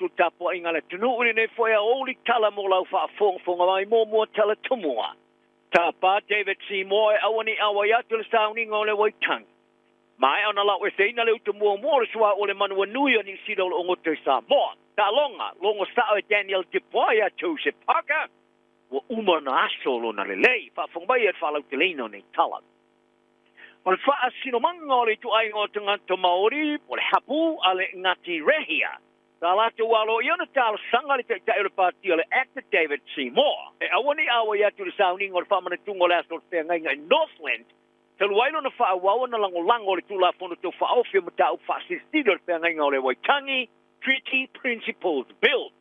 tu tapo inga le tunu uri ne foi a oli tala mo lau wha fonga mai mo tala tumua. Ta pa David Seymour awani awai atu le sauninga o le Waitangi. Mai ona lau e seina le utu mua le sua o le manua nui o ni sida o le ongoto sa moa. Ta longo sao e Daniel Depoya tu se paka. Wa uma na aso lo na le lei. Wha fongai e whalau te leino nei tala. O le wha sino manga o le tu ai ngā tangata Māori o le hapu a le Ngati Rehia. Tā lātou walo i ona tāla sanga le tai o le pātia le actor David Seymour. E awani awa i atu le sauninga o le whamana tungo le aso le whengainga i Northland. Te luailo na wha awawa na lango le tūla whono tau wha awhia ma tau wha sisido le whengainga o le Waitangi Treaty Principles Bill.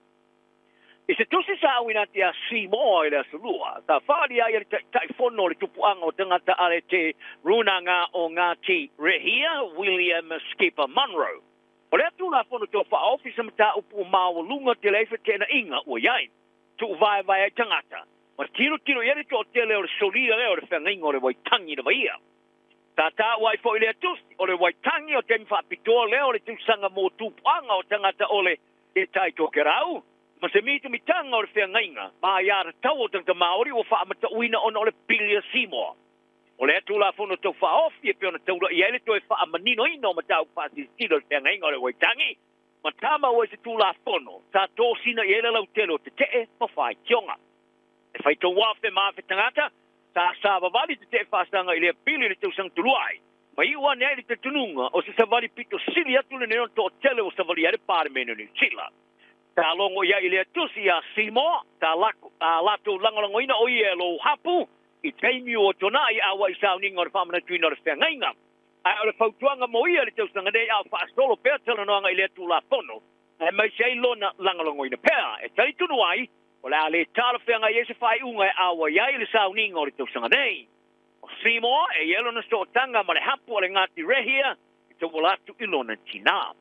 I se tusi sa awina te a Seymour i le asalua. Tā whaari ai le tai whono le tupuanga o tangata ale te runanga o Ngati Rehia, William Skipper Munro. O le atu la whono tō wha ofisa mata upu māua lunga te leifa tēna inga ua iain. Tu vai ai tangata. Ma tiro iere tō tele o le solia leo le whengainga o le Waitangi na vaia. Tā wai fo i le atusi o le Waitangi o temi whapitoa leo le tūsanga mō tūpuanga o tangata o le e tai tō kerau. Ma se mitu mitanga o le whengainga. Ma iara tau o tangata Māori o wha amata uina ona o le Bilia Seymour. O le atu la fono tau wha ofi e peona taura i ele toi wha amanino ino ma tau whasi stilo le whengainga o le Waitangi. Ma tama o e se tu la fono, sa tō sina i ele lau telo te te ma whai kionga. E whai tō wafe maa whi tangata, sa sa wawali te te whasanga i le pili le tau sang tuluai. Ma iwa nea li te tununga o se savali pito sili atu le neon tō tele o savali ere pāre meno ni sila. Ta longo ia i le atusi a Seymour, ta lato langalango ina o i e lo hapu, I teimi o tona I awa I sauninga o le whamana tuina o le whengainga. Ai o le whautuanga mo ia le tausanga nei au whaastolo pēr tala noanga I le atu la pono. E mai sei lona langalongo ina pēr. E tari tunu ai, o le a le tala whenga I ese whai unga e awa iai le sauninga o le tausanga nei. O Seymour e ielo na sto tanga ma le hapu o le Ngati Rehia, I te walatu ilona tina.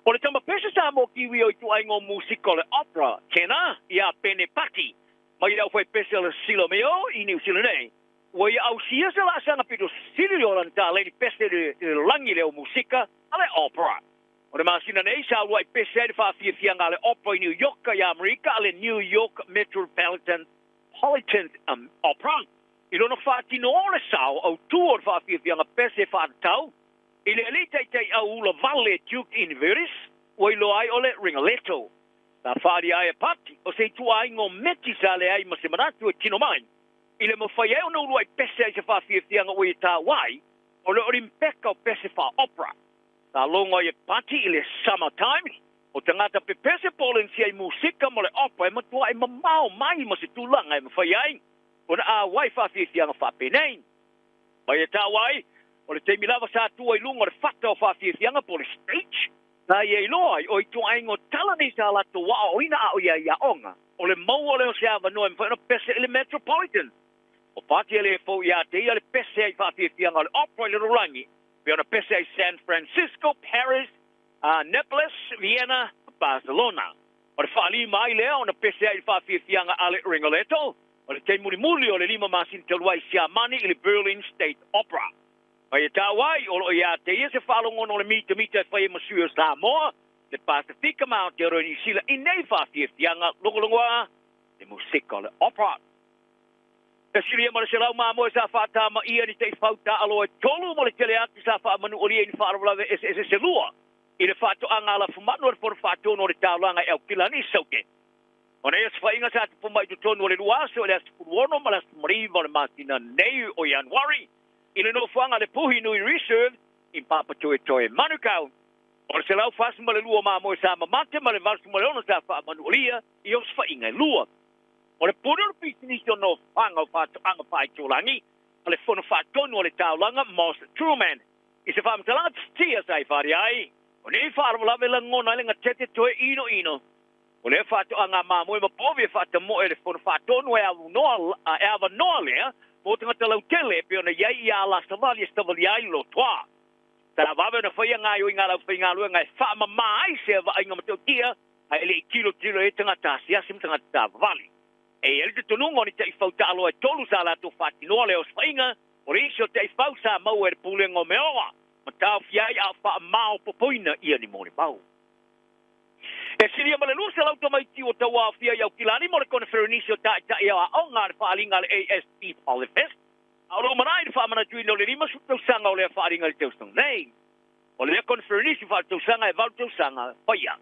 O le tama pesa sa mo kiwi o I tu aingo musika o le opera, kena, ia pene paki. Ma I au fai pesa le silo meo I New Zealand nei. Wa I au sia se la sanga pito sili o lanta le pesa le langi le o musika ale opera. O le masina nei sa wa I pesa le fa fianga le opera I New York ya America ale New York Metropolitan Opera. I lona fa tino le sao au tour fa fianga pesa fa tau. I le elite te au la Valle Duke in Veris. Wa I lo ai ole Ringoletto. Ta whaari ai e pati, o se tua ai ngō meti sa le ai ma se manatu e tino mai. I le mawhai e ono ulu ai pese ai se whawhiawhianga o I tā wai, o le orimpeka o pese wha opera. Ta longo ai e pati I le summertime, o tangata pe pese polensi ai musika mo le opera, e matua ai mamao mai ma se tūlanga e mawhai ai, o na a wai whawhiawhianga whapenei. Mai e tā wai, o le teimi lava sa tua I lunga o le whata o whawhiawhianga po le stage, na ye loi o I tu aingo talani sa la tu wa o ina o ya onga o le mau o le se ava no fa no pese le Metropolitan o pati le fo ya te le pese ai fa fianga le opera le rangi pe ona pese ai San Francisco, Paris, Naples, Vienna, Barcelona o le fali mai le ona pese ai fa fianga ale Ringoletto o le te muri o le lima masin te luai sia mani I le Berlin State Opera. Ma ia tawai, o ia te ia se whalongo no le mita e whaia masua Samoa, le Pacifica Mount te roi New Zealand, I nei whawhiawhianga, longolongoa, le musika le opera. Te siria mo le se lau māmoe sa whaatama ia ni te whauta alo e tolu mo le tele atu sa whaamanu o lia ni whaaralawe ese se lua. I le whaato anga la fumanu le fora whaato no le tālanga e au kilani sauke. O nei as whainga sa te pumai tu tonu o le luaso, o le as puruono ma le as mariva o le masina nei o Januari. I le no fuanga le puhi nui reserve in Papatoe Toe Manukau. O le se lau fasu ma le lua māmoe sa mamate ma le marsu ma le ono sa wha manuolia I os whainga lua. O le puru pisi nisi o no whanga o whātu anga whai tōlangi a le whono whātonu o le taulanga Moss Truman. I se whamtalanga tia sai whari ai. O nei whaarwalawe la ngona le ngā tete toe ino. O le whātu anga māmoe ma povi e whātamo e le whono whātonu e awa noa lea o tangata lau tele pe ona iai I ala savali e stavali ai lo toa. Tara wawe na whaia ngai o I ngā lau whai ngā lua ngai whaama mai se wa inga matau kia a ele I kilo e tangata siasim tangata vali. E ele te tonungo ni te I whauta alo e tolu sa la to whatinoa leo swainga o reisio te I whau sa mau e pulengo meoa ma tau fiai a wha mao popoina ia ni mōni mau. E siria male lusa lau to mai tio ta wa fia yau kilani mo le conferenisio ta ia o nga fa alinga le ASP Polyfest. Alo manai fa mana tui no le lima su tau sanga o le fa alinga le tau sanga. Nei. O le conferenisio fa tau sanga e val tau sanga. Paia.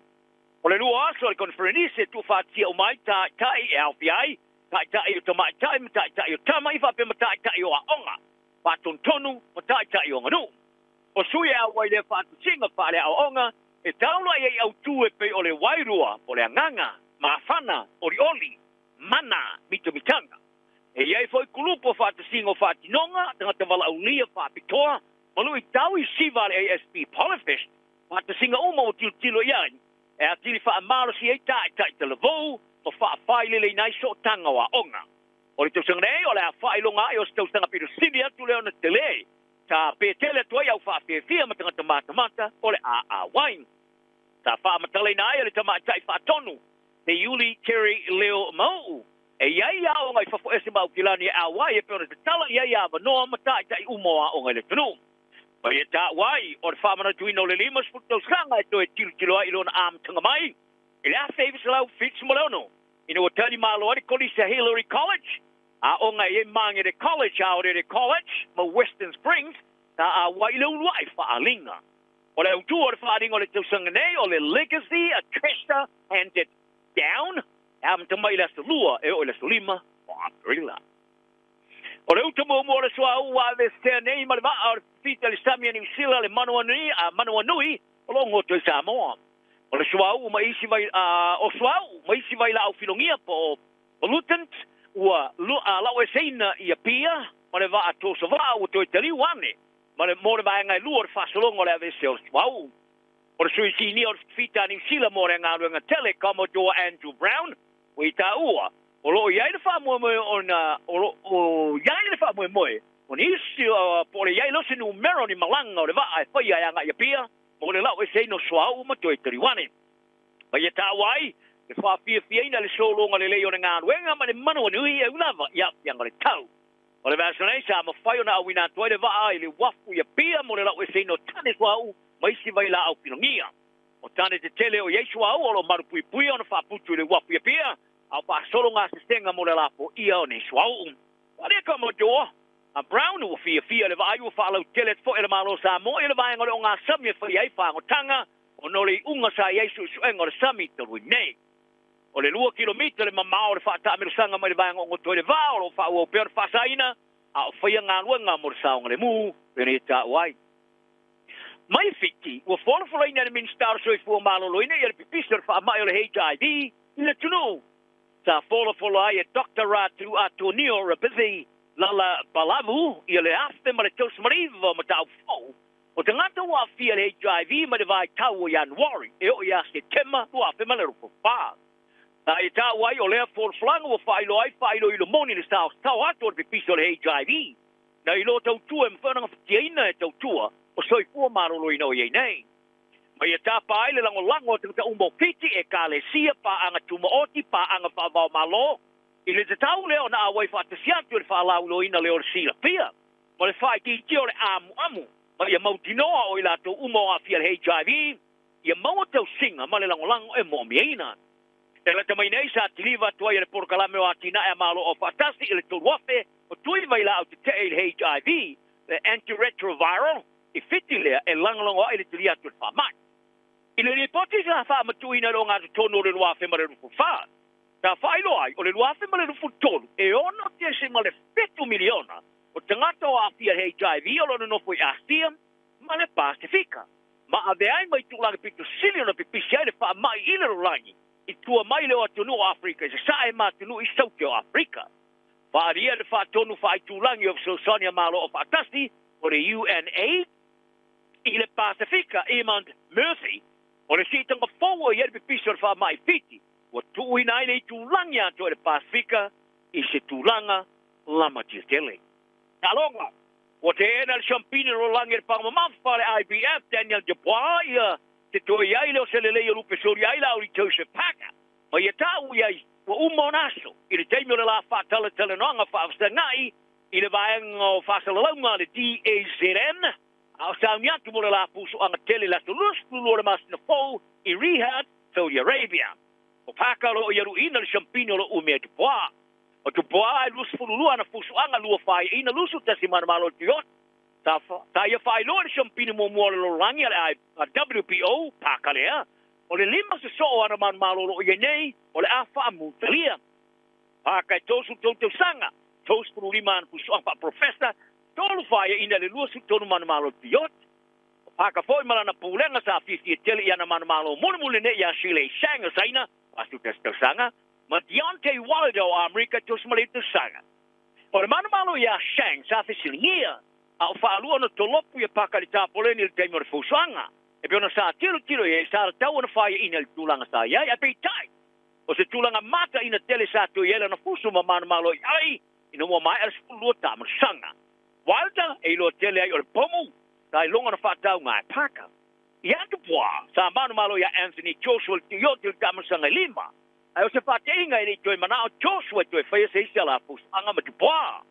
O le lua aso le conferenisio tu fa tia o mai ta i LPI. Ta i o tamai ta i o tamai fa pe mata ta i o a onga. Fa tontonu mata ta i o nganu. O sui a wai le fa tu singa fa le a onga. E taula e au tu e pe o le wairua, o le anganga, mafana, o li oli, mana, mito mitanga. E iai foi kulupo whāta singo whātinonga, tangata wala au lia whāpitoa, malu i tau i siva le ASP Polyfest, whāta singa uma o tilo iai, e a tili wha amaro si e tai te levou, o wha whaile le nai so tanga wa onga. O le tausanga nei, o le a whailonga e o tausanga piru sinia tu leo na tele, ta pe tele tuai au whāwhia ma tangata mata, o le a wain. Ta wha matale na ai le tamatai whatonu, te Yuli Terry Leo Mau. E iai au ngai whafo ese mau kilani a wai e peona te tala iai a manoa matai tai umoa o ngai le tunu. Pai e ta wai, o le whamana tuino le limas puto sanga e toe tilo ai lona am tanga mai. E le a Favis lau Fitz Malono. Ina o tani malo ari kolisa Hillary College. A o ngai e mangi de college a ore de college, ma Western Springs, ta a wai leu luai wha alinga. O le utu o le wharingo le tausanga nei, o le legacy, a Trista, handed down, am tamai la lua, e o le lima, o aprila. O le utu mo le sua ua le stea nei, ma le maa o le fita le Samia New Zealand, le Manua Nui, o longo to Samoa. O le sua ua maisi vai, o sua ua maisi vai la au filongia po Lieutenant, ua lau e seina i a pia, ma le va a tosa va, ua to Itali wane. Ma le more vai ngai luor fasolongo le ave se o swau. O le sui sini o fita ni sila more ngā runga tele Commodore Andrew Brown. O i tā ua. O lo iai le wha moe moe o iai le wha moe moe. O ni isi po le iai lo se numero ni malanga o le va ai whai ai anga ia pia. Mo le lau e se no swau ma toi tariwane. Ma ia tā wai. Le wha fia ina le solonga le leo na ngā ruenga ma le manu anui e ulava. Ia pianga le tau. O le vasonei sa mawhai o na awina toi le waa i le wafu ia pia mo le lau e seino tane wau maisi vai la au pinongia. O tane te tele o Yesu au o lo marupui pui o na whaputu i le wafu ia pia au pa solo ngā sistenga mo le lapo ia o Yesu au. Wale ka mo doa, a Brown o fia le vai o whaalau tele fo e le malo sa mo e le vai ngore o ngā sami e whai ai whangotanga o no le unga sa Yesu suenga o le sami te rui nei. O le 2 kilomita le mamao le whaata amirsanga mai le vai ngongo toi le vao o wha ua pēr whasaina a o whaia ngā luenga mo le saonga le mū pēne e tā wai. Mai fiti, ua wholofola ina le ministar soi fua malo loina i le pipisar wha mai o le HIV i le tunu. Sa wholofola ai e Dr. Ratu Atonio Rabithi Lala Balamu i le afe ma le taus mariva ma tau fau. O te ngata ua fia le HIV ma le vai tau o Januari e o ia se tema ua afe ma le rupo paa. Na e tā wai o lea wholflanga o whailo i lo moni le tau ato o pipiso le HIV. Na i lo tau tua e mwhananga whatiaina e tau tua o soi fua marolo i no i nei. Mai e tā pa aile lango te umo piti e ka le sia pa anga tuma oti pa anga whaavao malo. I le te tau leo na awai whaatasiatu le whaalaulo ina leo le sila pia. Ma le whae ki tio le amu. Ma ia mautinoa o i lato umo a fia le HIV. Ia maua tau singa ma le lango e mo miena. E le tamai nei sa tiliva tuai le porkalame o atina e malo o fatasi i le tuluafe o tui vai la au te te le HIV, le antiretroviral, i fiti lea e langalongo ai le tili atu le whamai. I le ripoti sa wha matuina lo ngā tono le luafe ma le rufu wha. Ta whailo ai o le luafe ma le rufu tonu e ono te se ma le 5 miliona o tangata o afia HIV o lo nofo i Asia ma le Pasifika. Ma ave ai mai tūlanga pitu siliona pipisi ai le whamai i le rolangi. I tua mai leo atunu o Afrika, se sae ma atunu i sauti o Afrika. Whaaria le whaatonu whaai tūlangi of Sonia Malo o Whaatasi, o le UNA, i le Pasifika, Emond Murphy, o le sitanga fōua i erbi piso le wha mai fiti, o tui nai le tūlangi ato le Pasifika, i se tūlanga lama tile. Talonga, o te ena le champine rolangi le pangmamamfa le IBF, Daniel Dubois, ia, te toi ai leo se le leo lupe sori ai lau li tau se paka. Ma ia tau iai, wa umonaso, i le teimio le la whaatala talanoanga whaafstangai, i le vaenga o whaasalaunga le DAZN, au sauniatu mo le la puso anga tele la tulus, lulore masina fau, i rehab, Saudi Arabia. O pakalo o yaru ina le champino lo ume te poa. O te poa e lusu fululua na fusuanga lua fai ina lusu tasi manamalo tiot. Ta ia fai lo le champino mo mo lo rangi ale a WPO pakalea. O le lima se so ana manamalo lo yenei o le afa amutalia. Pakai tosu totu sanga. Tosu fululima na fusuanga professor. Tolu fai ina le lusu tonu manamalo tiot. Paka foi malana pulenga sa fisi tele yana manamalo mule ne ya shile shanga saina asu testa sanga ma Deontay Wilder o America tos malita sanga o manamalo ya shang sa fisi ngia au falu ona tolopu ya paka li tapole ni te mo fusanga e biona sa tiro e sa tau na fai ina tulanga sa ya pe tai o se tulanga mata ina tele sa to yela na fusu ma manamalo ai ino mo mai as pulu ta mo sanga Wilder e lo tele ai o pomu tai longa na fatau ngai paka ia tu poa sa manu malo ya Anthony Joshua yo til kamasanga lima ai o se fatinga ni toi mana Joshua toi fa se sala pus anga ma tu poa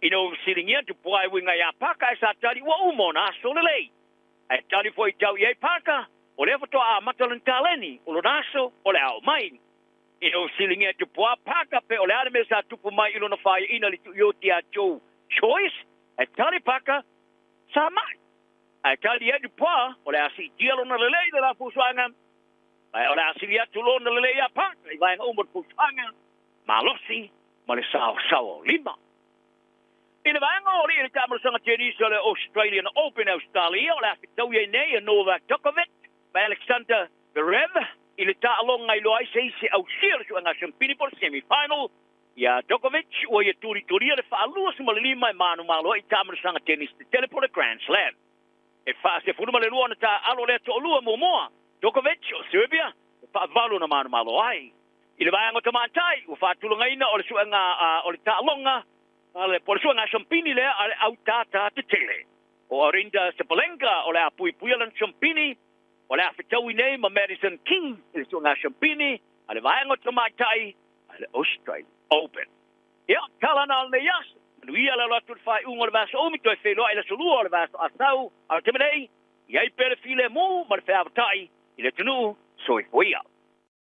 ino siringia tu poa winga ya paka sa tali wa umona solele ai tali foi tau ye paka o le foto a matalan taleni o lo naso o le au mai ino siringia tu poa paka pe o le ade me sa tupu mai ilo na fai ina li tu yo tia cho choice ai tali paka sa mai ai tali e du poa o le asi dialo na lele de la fusuanga ai o le asi ya tulo na lele ya pa ai vai ngomor fusuanga malosi male sao lima ina vai ngori e kamera sanga tennis le Australian Open Australia o le asi tau ye nei Novak Djokovic by Alexander Zverev ile ta along ai lo ai se au sir so nga champini por semi-final ya Djokovic o ye turi le fa lu se male lima manu malo i kamera sanga tennis te teleport a Grand Slam e fa se funu male luona ta alo le to lua momoa Djokovic o Serbia fa valu na manu malo ai ile vai ngo tamatai u fa tulunga ina o le suanga o le ta longa ale por suanga champini le ale autata te tele o Arinda Sabalenka o le apui puilan champini o le afitawi nei ma Madison King le suanga champini ale vai ngo tamatai ale Australia Open ya kalana le yas Luia la lotu fai un o vaso o mi to felo ila sulu o vaso asau al temenei ia i pere file mo mar fe avtai ile tunu soi foia